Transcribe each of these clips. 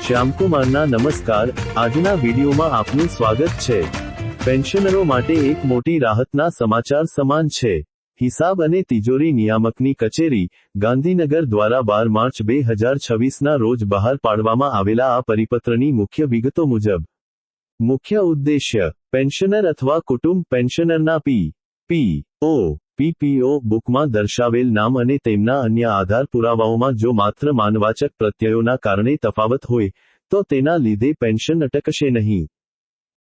શ્યામકુમારના નમસ્કાર। આજના વિડીયોમાં આપનું સ્વાગત છે। પેન્શનરો માટે એક મોટી રાહતના સમાચાર સમાન છે। હિસાબ અને તિજોરી નિયામકની કચેરી, ગાંધીનગર દ્વારા 12 માર્ચ 2026ના રોજ બહાર પાડવામાં આવેલા આ પરિપત્રની મુખ્ય વિગતો મુજબ। મુખ્ય ઉદ્દેશ્ય, પેન્શનર અથવા કુટુંબ પેન્શનરના પીપીઓ બુકમાં દર્શાવેલ નામ અને તેમના અન્ય આધાર પુરાવાઓમાં જો માત્ર માનવાચક પ્રત્યયોના કારણે તફાવત હોય, તો તેના લીધે પેન્શન અટકશે નહીં।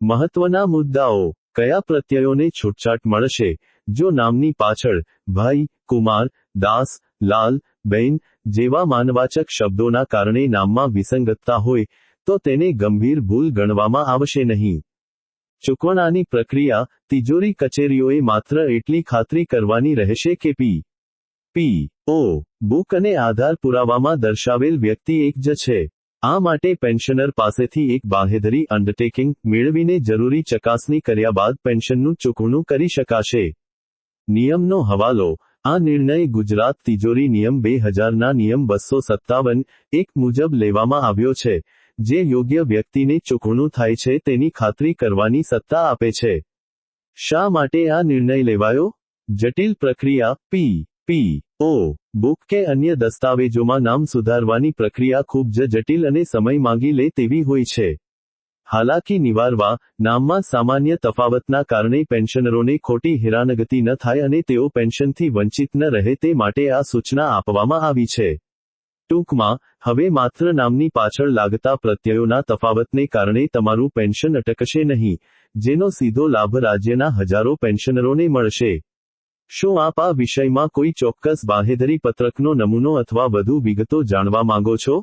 મહત્વના મુદ્દાઓ: કયા પ્રત્યયોને છૂટછાટ મળશે? જો નામની પાછળ ભાઈ, કુમાર, દાસ, લાલ, બેન જેવા માનવાચક શબ્દોના કારણે નામમાં વિસંગતતા હોય, તો તેને ગંભીર ભૂલ ગણવામાં આવશે નહીં। ચૂકવણાની પ્રક્રિયા: તિજોરી કચેરીઓએ માત્ર એટલી ખાતરી કરવાની રહેશે કે પીપીઓ બુક અને આધાર પુરાવામાં દર્શાવેલ વ્યક્તિ એક જ છે। આ માટે પેન્શનર પાસેથી એક બાંહેધરી અંડરટેકિંગ મેળવીને જરૂરી ચકાસણી કર્યા બાદ પેન્શનનું ચૂકવણું કરી શકાશે। નિયમનો હવાલો: આ નિર્ણય ગુજરાત તિજોરી નિયમ 2000ના નિયમ 257(1) મુજબ લેવામાં આવ્યો છે, જે યોગ્ય વ્યક્તિને ચૂકવણું થાય છે તેની ખાતરી કરવાની સત્તા આપે છે। શા માટે આ નિર્ણય લેવાયો? જટિલ પ્રક્રિયા: પીપીઓ બુક કે અન્ય દસ્તાવેજોમાં નામ સુધારવાની પ્રક્રિયા ખૂબ જ જટિલ અને સમય માંગી લે તેવી હોય છે। હાલાકી નિવારવા: નામમાં સામાન્ય તફાવતના કારણે પેન્શનરોને ખોટી હેરાનગતિ ન થાય અને તેઓ પેન્શનથી વંચિત ન રહે તે માટે આ સૂચના આપવામાં આવી છે। ટૂંકમાં, હવે માત્ર નામની પાછળ લાગતા પ્રત્યયોના તફાવતને કારણે તમારું પેન્શન અટકશે નહીં, જેનો સીધો લાભ રાજ્યના હજારો પેન્શનરોને મળશે। શું આપ આ વિષયમાં કોઈ ચોક્કસ બાંહેધરી પત્રકનો નમૂનો અથવા વધુ વિગતો જાણવા માંગો છો?